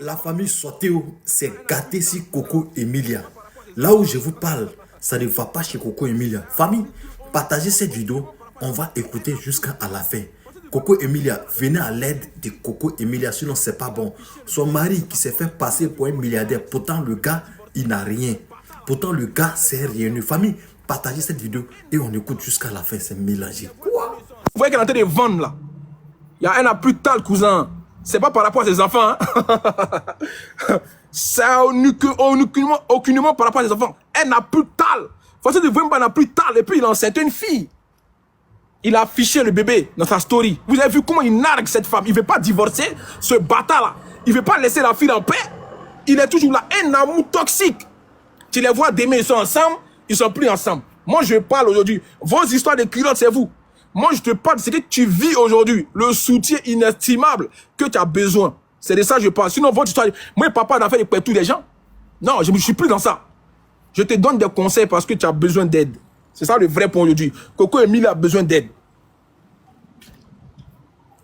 La famille Sotéo s'est gâtée sur Coco Emilia. Là où je vous parle, ça ne va pas chez Coco Emilia. Famille, partagez cette vidéo. On va écouter jusqu'à la fin. Coco Emilia, venez à l'aide de Coco Emilia, sinon c'est pas bon. Son mari qui s'est fait passer pour un milliardaire, pourtant le gars, il n'a rien. Pourtant le gars, c'est rien. Une famille, partagez cette vidéo et on écoute jusqu'à la fin. C'est mélangé. Quoi? Vous voyez qu'elle est en train de vendre là. Il y a un plus tard, cousin. C'est pas par rapport à ses enfants. Hein? C'est aucunement par rapport à ses enfants. Elle n'a plus tal. François de Wemba n'a plus tal. Et puis il a enceinte une fille. Il a affiché le bébé dans sa story. Vous avez vu comment il nargue cette femme. Il ne veut pas divorcer, ce bâtard-là. Il ne veut pas laisser la fille en paix. Il est toujours là. Un amour toxique. Tu les vois demain, ils sont ensemble. Ils ne sont plus ensemble. Moi, je parle aujourd'hui. Vos histoires de culottes, c'est vous. Moi, je te parle de ce que tu vis aujourd'hui. Le soutien inestimable que tu as besoin. C'est de ça que je parle. Sinon, votre histoire... Moi, papa n'a fait de tous les gens. Non, je ne suis plus dans ça. Je te donne des conseils parce que tu as besoin d'aide. C'est ça le vrai point aujourd'hui. Coco Emilia a besoin d'aide.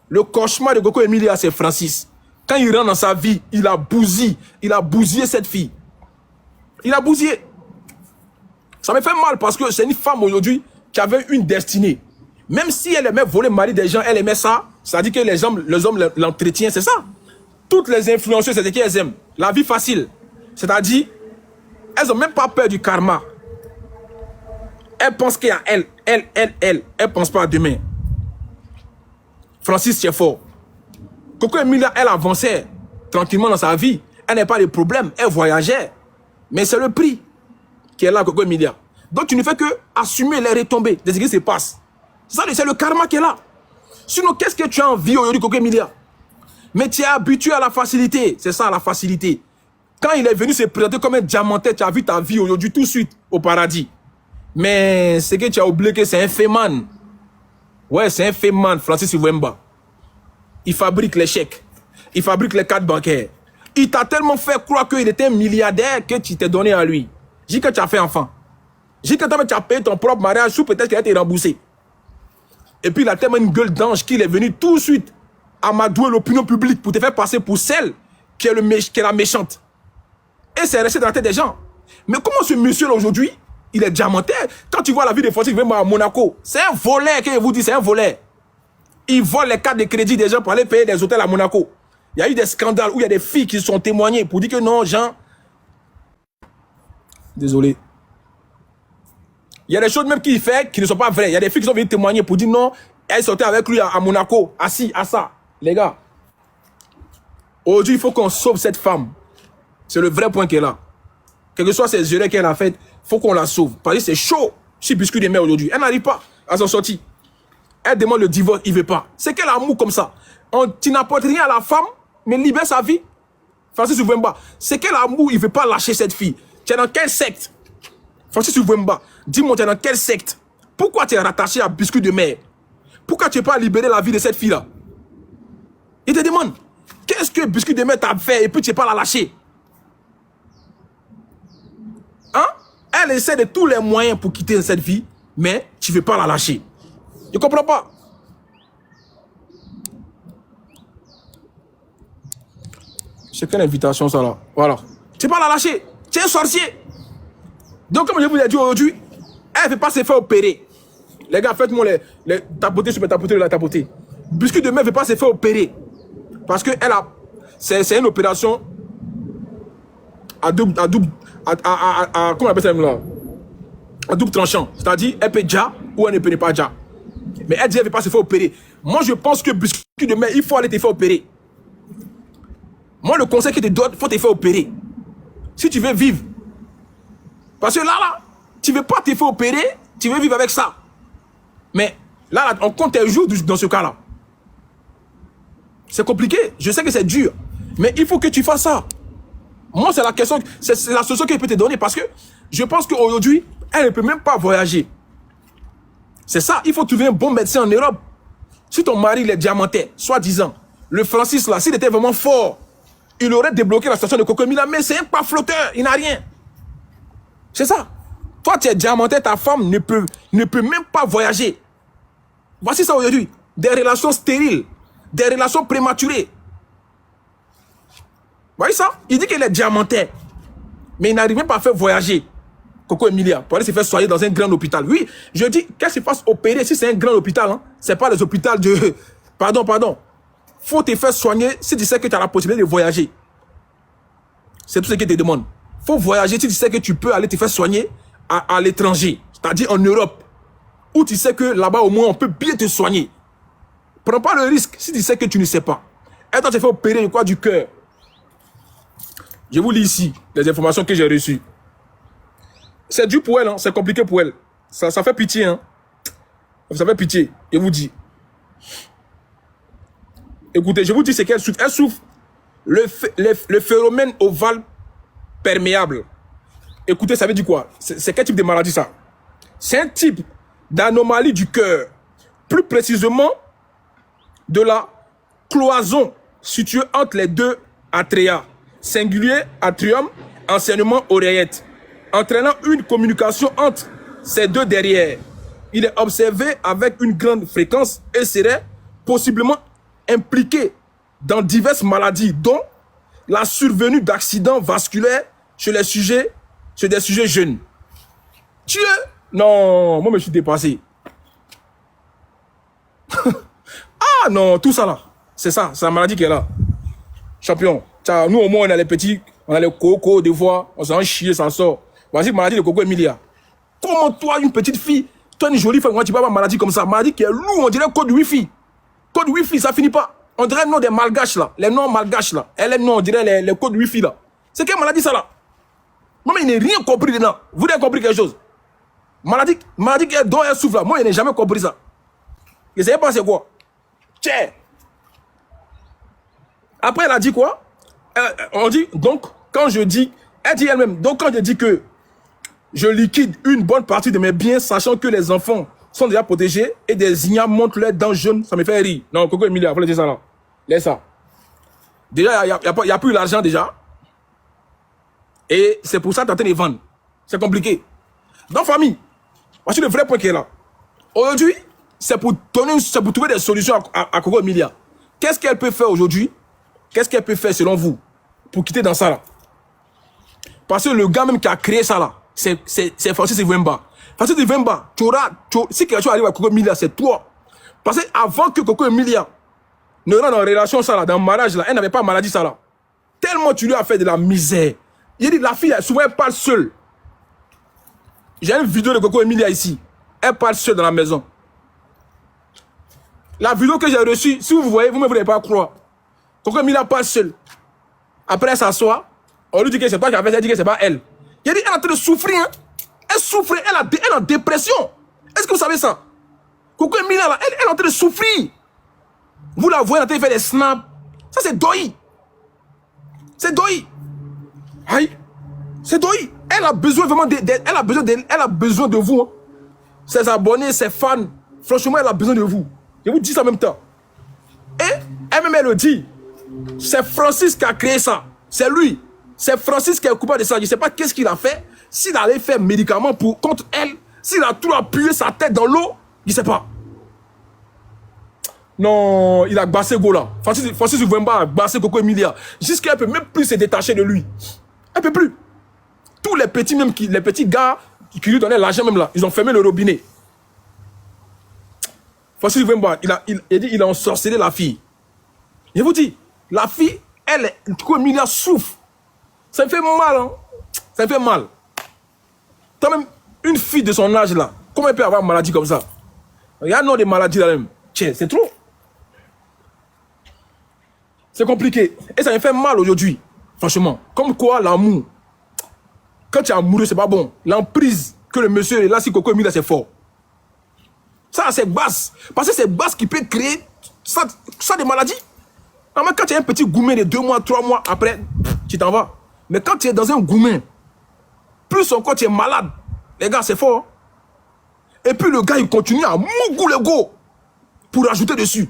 Le cauchemar de Coco Emilia, c'est Francis. Quand il rentre dans sa vie, il a bousillé. Il a bousillé cette fille. Il a bousillé. Ça me fait mal parce que c'est une femme aujourd'hui qui avait une destinée. Même si elle aimait voler le mari des gens, elle aimait ça. Ça dit que les hommes l'entretiennent, c'est ça. Toutes les influenceuses, c'est ce qu'elles aiment. La vie facile. C'est-à-dire, elles n'ont même pas peur du karma. Elles pensent qu'il y a elle. Elles ne pensent pas à demain. Francis, c'est fort. Coco Emilia, elle avançait tranquillement dans sa vie. Elle n'a pas de problème. Elle voyageait. Mais c'est le prix qui est là, Coco Emilia. Donc, tu ne fais que assumer les retombées de ce qui se passe. C'est le karma qui est là. Sinon, qu'est-ce que tu as envie aujourd'hui, Coco Emilia? Mais tu es habitué à la facilité. C'est ça, la facilité. Quand il est venu se présenter comme un diamantais, tu as vu ta vie aujourd'hui tout de suite au paradis. Mais c'est que tu as oublié que c'est un féman. Ouais, c'est un féman, Francis Wemba. Il fabrique les chèques. Il fabrique les cartes bancaires. Il t'a tellement fait croire qu'il était un milliardaire que tu t'es donné à lui. J'ai dit que tu as fait enfant. J'ai dit que tu as payé ton propre mariage ou peut-être qu'il a été remboursé. Et puis il a tellement une gueule d'ange qu'il est venu tout de suite amadouer l'opinion publique pour te faire passer pour celle qui est, la méchante. Et c'est resté dans la tête des gens. Mais comment ce monsieur-là aujourd'hui, il est diamantaire? Quand tu vois la vie de Francis Wemba à Monaco, c'est un voleur, que je vous dis, c'est un voleur. Il vole les cartes de crédit des gens pour aller payer des hôtels à Monaco. Il y a eu des scandales où il y a des filles qui sont témoignées pour dire que non, Jean... Désolé. Il y a des choses même qu'il fait qui ne sont pas vraies. Il y a des filles qui sont venues témoigner pour dire non, elles sortaient avec lui à Monaco, assis à ça. Les gars, aujourd'hui, il faut qu'on sauve cette femme. C'est le vrai point qu'elle a. Quelles que soient ces erreurs qu'elle a faites, il faut qu'on la sauve. Parce que c'est chaud si Biscuit de mer aujourd'hui. Elle n'arrive pas à s'en sortir. Elle demande le divorce, il ne veut pas. C'est quel amour comme ça? Tu n'apportes rien à la femme, mais libère sa vie. Francis Wemba, c'est quel amour il ne veut pas lâcher cette fille? Tu es dans quelle secte? Francis Wemba, dis-moi, tu es dans quelle secte? Pourquoi tu es rattaché à Biscuit de mer? Pourquoi tu n'es pas libéré la vie de cette fille-là? Il te demande, qu'est-ce que Biscuit de mer t'a fait et puis tu n'es pas la lâcher? Hein? Elle essaie de tous les moyens pour quitter cette vie, mais tu ne veux pas la lâcher. Je ne comprends pas. C'est quelle invitation ça là? Voilà. Tu ne veux pas la lâcher. Tu es un sorcier. Donc comme je vous ai dit aujourd'hui, elle ne veut pas se faire opérer. Les gars, faites-moi les tapoter sur mes tapoter de la tapoter. Biscuit de mer ne veut pas se faire opérer. Parce que elle a... C'est une opération à double... comment on appelle ça là? À double tranchant. C'est-à-dire, elle peut déjà ou elle ne peut pas déjà. Mais elle dit elle ne veut pas se faire opérer. Moi, je pense que Biscuit de mer, il faut aller te faire opérer. Moi, le conseil que je te donne, il faut te faire opérer. Si tu veux vivre. Parce que là, tu ne veux pas te faire opérer, tu veux vivre avec ça. Mais là, on compte tes jours dans ce cas-là. C'est compliqué. Je sais que c'est dur. Mais il faut que tu fasses ça. Moi, c'est la question, c'est la solution que je peux te donner. Parce que je pense qu'aujourd'hui, elle ne peut même pas voyager. C'est ça. Il faut trouver un bon médecin en Europe. Si ton mari il est diamantais, soi-disant, le Francis là, s'il était vraiment fort, il aurait débloqué la station de Coco Emilia. Mais c'est un pas flotteur. Il n'a rien. C'est ça. Toi, tu es diamantais, ta femme ne peut même pas voyager. Voici ça aujourd'hui. Des relations stériles. Des relations prématurées. voyez ça? Il dit qu'il est diamantaire. Mais il n'arrive même pas à faire voyager Coco Emilia pour aller se faire soigner dans un grand hôpital. Oui, je dis qu'elle se fasse opérer si c'est un grand hôpital. Hein, c'est pas les hôpitaux de... Pardon. Faut te faire soigner si tu sais que tu as la possibilité de voyager. C'est tout ce qu'il te demande. Faut voyager si tu sais que tu peux aller te faire soigner à l'étranger. C'est-à-dire en Europe. Où tu sais que là-bas au moins on peut bien te soigner. Prends pas le risque si tu sais que tu ne sais pas. Et toi tu fais opérer quoi du cœur. Je vous lis ici les informations que j'ai reçues. C'est dur pour elle, hein? C'est compliqué pour elle. Ça fait pitié. Hein? Ça fait pitié, je vous dis. Écoutez, je vous dis ce qu'elle souffre. Elle souffre le phénomène ovale perméable. Écoutez, ça veut dire quoi? C'est quel type de maladie ça? C'est un type d'anomalie du cœur. Plus précisément, de la cloison située entre les deux atréas. Singulier atrium, enseignement oreillette. Entraînant une communication entre ces deux derrière. Il est observé avec une grande fréquence et serait possiblement impliqué dans diverses maladies, dont la survenue d'accidents vasculaires chez des sujets jeunes. Dieu! Non, moi je me suis dépassé. Ah non, tout ça là, c'est ça, c'est la maladie qui est là. Champion, nous au moins on a les petits, on a les cocos, des fois, on s'en chie, ça sort. Voici la maladie de Coco Emilia. Comment toi, une petite fille, toi une jolie femme, tu peux avoir une maladie comme ça, maladie qui est lourde, on dirait code Wi-Fi. Code Wi-Fi, ça finit pas. On dirait le nom des malgaches là, les noms malgaches là. Et les noms, on dirait les codes Wi-Fi là. C'est quelle maladie ça là? Moi, il n'est rien compris dedans. Vous avez compris quelque chose? Maladie dont elle souffre là, moi, je n'ai jamais compris ça. Et savez pas c'est quoi? Tiens. Après, elle a dit quoi? On dit, donc, quand je dis, elle dit elle-même, donc quand je dis que je liquide une bonne partie de mes biens, sachant que les enfants sont déjà protégés et des ignames montrent leurs dents jaunes, ça me fait rire. Non, Coco Emilia, faut le dire ça là. Laisse ça. Déjà, il n'y a plus l'argent déjà. Et c'est pour ça que tu es en train de vendre. C'est compliqué. Donc, famille, voici le vrai point qui est là. Aujourd'hui, c'est pour trouver des solutions à Coco Emilia. Qu'est-ce qu'elle peut faire aujourd'hui? Qu'est-ce qu'elle peut faire selon vous pour quitter dans ça là? Parce que le gars même qui a créé ça là, c'est Francis Ivemba. Francis Ivemba, si quelque chose arrive à Coco Emilia, c'est toi. Parce que avant que Coco Emilia ne rentre en relation ça là, dans le mariage là, elle n'avait pas maladie ça là. Tellement tu lui as fait de la misère. Il dit la fille, souvent elle parle seule. J'ai une vidéo de Coco Emilia ici. Elle parle seule dans la maison. La vidéo que j'ai reçue, si vous voyez, vous ne voulez pas croire. Coco Emilia parle seule. Après elle s'assoit, on lui dit que c'est toi qui as fait ça, elle dit que c'est pas elle. Il dit elle est en train de souffrir. Hein? Elle souffre, elle est en dépression. Est-ce que vous savez ça? Coco Emilia là, elle est en train de souffrir. Vous la voyez en train de faire des snaps. Ça c'est Doi. C'est Doi. Aïe. C'est Doi. Elle a besoin vraiment elle a besoin de vous. Hein. Ses abonnés, ses fans. Franchement, elle a besoin de vous. Je vous dis ça en même temps. Et elle-même, elle le dit. C'est Francis qui a créé ça. C'est lui. C'est Francis qui est coupable de ça. Je ne sais pas qu'est-ce qu'il a fait. S'il allait faire médicament contre elle, s'il a tout appuyé sa tête dans l'eau, je ne sais pas. Non, il a gbassé Go là. Francis Ivemba a gbassé Coco Emilia. Jusqu'à elle ne peut même plus se détacher de lui. Elle ne peut plus. Tous les petits, même les petits gars qui lui donnaient l'argent même là, ils ont fermé le robinet. Francis Ivemba, il a ensorcelé la fille. Je vous dis, la fille, Coco Emilia souffre. Ça me fait mal, hein. Ça me fait mal. Toi-même, une fille de son âge là, comment elle peut avoir une maladie comme ça? Il y a un nom de maladie là même. Tiens, c'est trop. C'est compliqué. Et ça me fait mal aujourd'hui. Franchement. Comme quoi, l'amour. Quand tu es amoureux, c'est pas bon. L'emprise que le monsieur est là, si Coco Emilia, c'est fort. Ça, c'est basse. Parce que c'est basse qui peut créer ça des maladies. Non, mais quand tu as un petit goumen de 2 mois, 3 mois, après, tu t'en vas. Mais quand tu es dans un goumen, plus encore tu es malade, les gars, c'est fort. Et puis le gars, il continue à mougou le go pour ajouter dessus.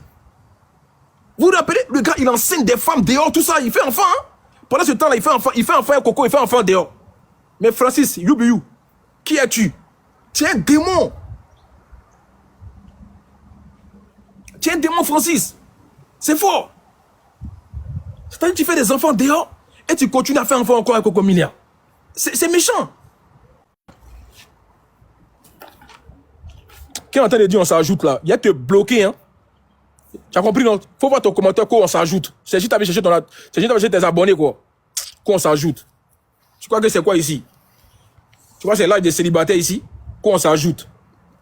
Vous vous rappelez, le gars, il enseigne des femmes dehors, tout ça, il fait enfant. Hein? Pendant ce temps-là, il fait enfant un coco, il fait enfant dehors. Mais Francis, you, qui es-tu? Tu es un démon. Tu es un démon, Francis. C'est fort. C'est-à-dire que tu fais des enfants dehors Et tu continues à faire un encore avec Coco Emilia. C'est méchant. Qui est en train de dire on s'ajoute là? Il y a que bloqué, hein. Tu as compris, non? Faut voir ton commentaire qu'on s'ajoute. C'est juste t'avais cherché tes abonnés, quoi. Qu'on s'ajoute. Tu crois que c'est quoi ici? Tu vois, c'est live des célibataires ici? Qu'on s'ajoute.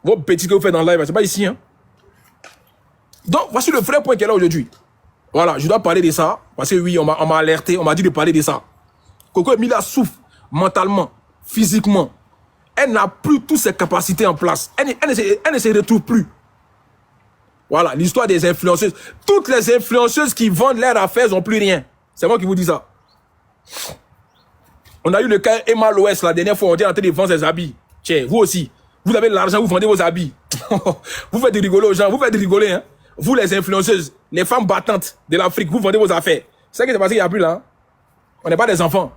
Vos petits que vous faites dans le live, c'est pas ici, hein. Donc, voici le vrai point qui est là aujourd'hui. Voilà, je dois parler de ça. Parce que oui, on m'a alerté, on m'a dit de parler de ça. Coco Emilia souffre mentalement, physiquement. Elle n'a plus toutes ses capacités en place. Elle ne se retrouve plus. Voilà, l'histoire des influenceuses. Toutes les influenceuses qui vendent leurs affaires n'ont plus rien. C'est moi qui vous dis ça. On a eu le cas Emma Loès la dernière fois, on dit en train de vendre ses habits. Tiens, vous aussi. Vous avez de l'argent, vous vendez vos habits. Vous faites de rigoler aux gens, vous faites de rigoler, hein. Vous les influenceuses, les femmes battantes de l'Afrique, vous vendez vos affaires. C'est ce qui s'est passé il n'y a plus là. Hein? On n'est pas des enfants.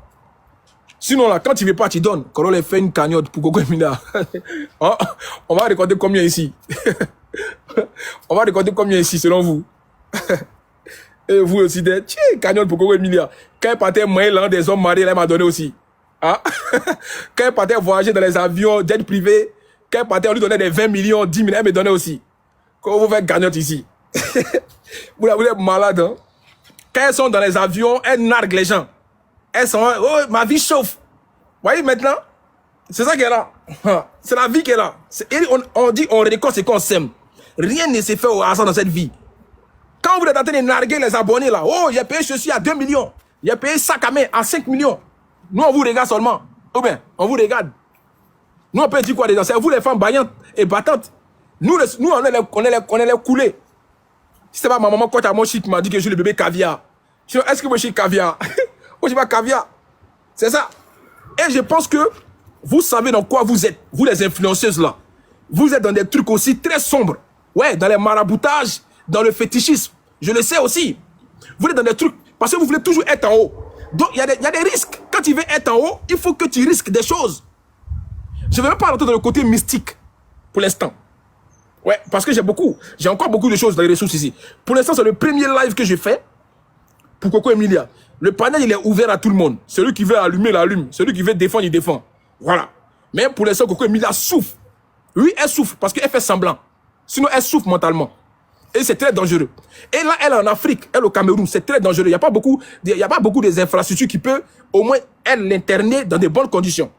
Sinon là, quand tu ne veux pas, tu donnes. Quand on les fait une cagnotte pour Coco Emilia. On va récolter combien ici? On va récolter combien ici selon vous? Et vous aussi, des cagnottes pour Coco Emilia. Quand elle partait l'un des hommes mariés, elle m'a donné aussi. Hein? Quand elle partait voyager dans les avions, jet privés, quand elle partait, on lui donnait des 20 millions, 10 millions, elle me donnait aussi. Quand vous faites cagnotte ici. Vous êtes malade, hein? Quand elles sont dans les avions, elles narguent les gens. Elles sont, oh, ma vie chauffe. Vous voyez maintenant? C'est ça qui est là. C'est la vie qui est là. On dit, on récolte ce qu'on sème. Rien ne se fait au hasard dans cette vie. Quand vous êtes en train de narguer les abonnés là, oh, j'ai payé ceci à 2 millions. J'ai payé sac à main à 5 millions. Nous, on vous regarde seulement. Ou bien, on vous regarde. Nous, on peut dire quoi dedans? C'est vous les femmes baillantes et battantes. Nous, on est les coulés. Si c'est pas ma maman, quand mon chic m'a dit que je suis le bébé caviar. Est-ce que moi je suis caviar? Moi je suis pas caviar. C'est ça. Et je pense que vous savez dans quoi vous êtes. Vous les influenceuses là. Vous êtes dans des trucs aussi très sombres. Ouais, dans les maraboutages, dans le fétichisme. Je le sais aussi. Vous êtes dans des trucs. Parce que vous voulez toujours être en haut. Donc il y a des risques. Quand tu veux être en haut, il faut que tu risques des choses. Je ne vais même pas rentrer dans le côté mystique. Pour l'instant. Ouais, parce que j'ai encore beaucoup de choses dans les ressources ici. Pour l'instant, c'est le premier live que j'ai fait pour Coco Emilia. Le panel, il est ouvert à tout le monde. Celui qui veut allumer, il allume. Celui qui veut défendre, il défend. Voilà. Mais pour l'instant, Coco Emilia souffre. Oui, elle souffre parce qu'elle fait semblant. Sinon, elle souffre mentalement. Et c'est très dangereux. Et là, elle est en Afrique, elle au Cameroun, c'est très dangereux. Il n'y a pas beaucoup des infrastructures qui peuvent au moins elle l'interner dans de bonnes conditions.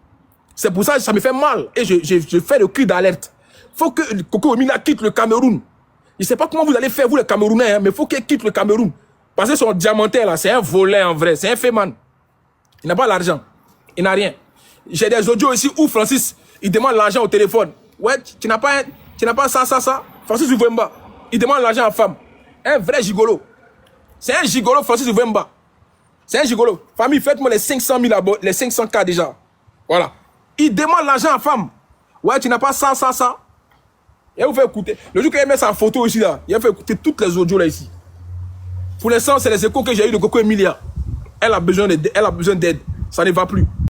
C'est pour ça que ça me fait mal. Et je fais le cri d'alerte. Faut que Coco Emilia quitte le Cameroun. Je ne sais pas comment vous allez faire, vous les Camerounais, hein, mais il faut qu'elle quitte le Cameroun. Parce que son diamantaire, là, c'est un volet en vrai. C'est un féman. Il n'a pas l'argent. Il n'a rien. J'ai des audios ici où Francis, il demande l'argent au téléphone. Ouais, tu n'as pas ça. Francis Ouwemba, il demande l'argent à femme. Un vrai gigolo. C'est un gigolo, Francis Ouwemba. C'est un gigolo. Famille, faites-moi les 500 000 abonnés, les 500K déjà. Voilà. Il demande l'argent à femme. Ouais, tu n'as pas ça. Et vous fait écouter. Le jour qu'il met sa photo ici, là, il a fait écouter toutes les audios là ici. Pour l'instant, c'est les échos que j'ai eu de Coco Emilia. Elle a besoin d'aide. Ça ne va plus.